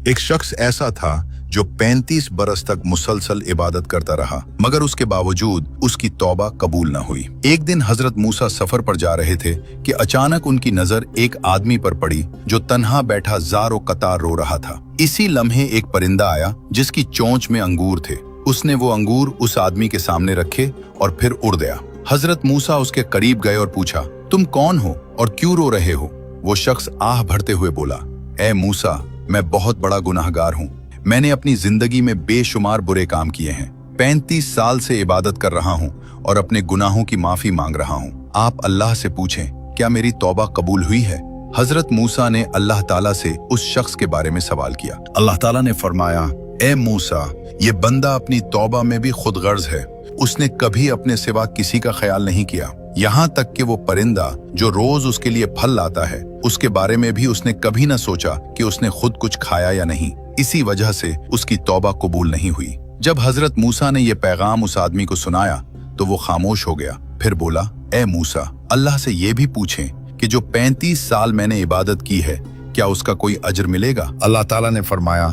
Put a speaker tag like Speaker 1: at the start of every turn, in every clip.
Speaker 1: एक शख्स ऐसा था जो 35 बरस तक मुसलसल इबादत करता रहा, मगर उसके बावजूद उसकी तौबा कबूल न हुई। एक दिन हजरत मूसा सफर पर जा रहे थे कि अचानक उनकी नजर एक आदमी पर पड़ी जो तन्हा बैठा ज़ारो कतार रो रहा था। इसी लम्हे एक परिंदा आया जिसकी चोंच में अंगूर थे। उसने वो अंगूर उस आदमी के सामने रखे और फिर उड़ गया। हजरत मूसा उसके करीब गए और पूछा, तुम कौन हो और क्यों रो रहे हो? वो शख्स आह भरते हुए बोला, ए मूसा, मैं बहुत बड़ा गुनाहगार हूँ। मैंने अपनी जिंदगी में बेशुमार बुरे काम किए हैं। 35 साल से इबादत कर रहा हूँ और अपने गुनाहों की माफी मांग रहा हूँ। आप अल्लाह से पूछें, क्या मेरी तौबा कबूल हुई है? हजरत मूसा ने अल्लाह ताला से उस शख्स के बारे में सवाल किया। अल्लाह ताला ने फरमाया, ए मूसा, ये बंदा अपनी तौबा में भी खुद गर्ज है। उसने कभी अपने सिवा किसी का ख्याल नहीं किया। यहाँ तक कि वो परिंदा जो रोज उसके लिए फल लाता है, उसके बारे में भी उसने कभी न सोचा कि उसने खुद कुछ खाया या नहीं। इसी वजह से उसकी तौबा कबूल नहीं हुई। जब हजरत मूसा ने यह पैगाम उस आदमी को सुनाया तो वो खामोश हो गया। फिर बोला, ए मूसा, अल्लाह से ये भी पूछें कि जो 35 साल मैंने इबादत की है, क्या उसका कोई अजर मिलेगा? अल्लाह ताला ने फरमाया,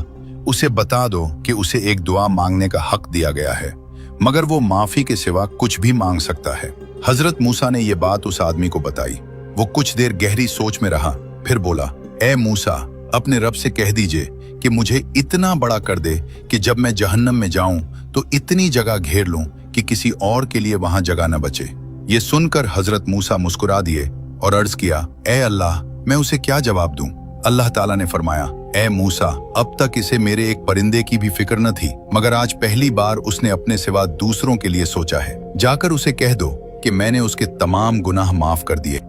Speaker 1: उसे बता दो कि उसे एक दुआ मांगने का हक दिया गया है, मगर वो माफी के सिवा कुछ भी मांग सकता है। हजरत मूसा ने यह बात उस आदमी को बताई। वो कुछ देर गहरी सोच में रहा, फिर बोला, ए मूसा, अपने रब से कह दीजिए कि मुझे इतना बड़ा कर दे कि जब मैं जहन्नम में जाऊं तो इतनी जगह घेर लूं कि किसी और के लिए वहां जगह न बचे। ये सुनकर हजरत मूसा मुस्कुरा दिए और अर्ज किया, ए अल्लाह, मैं उसे क्या जवाब दूं? अल्लाह ताला ने फरमाया, ए मूसा, अब तक इसे मेरे एक परिंदे की भी फिक्र न थी, मगर आज पहली बार उसने अपने सिवा दूसरों के लिए सोचा है। जाकर उसे कह दो कि मैंने उसके तमाम गुनाह माफ कर दिए।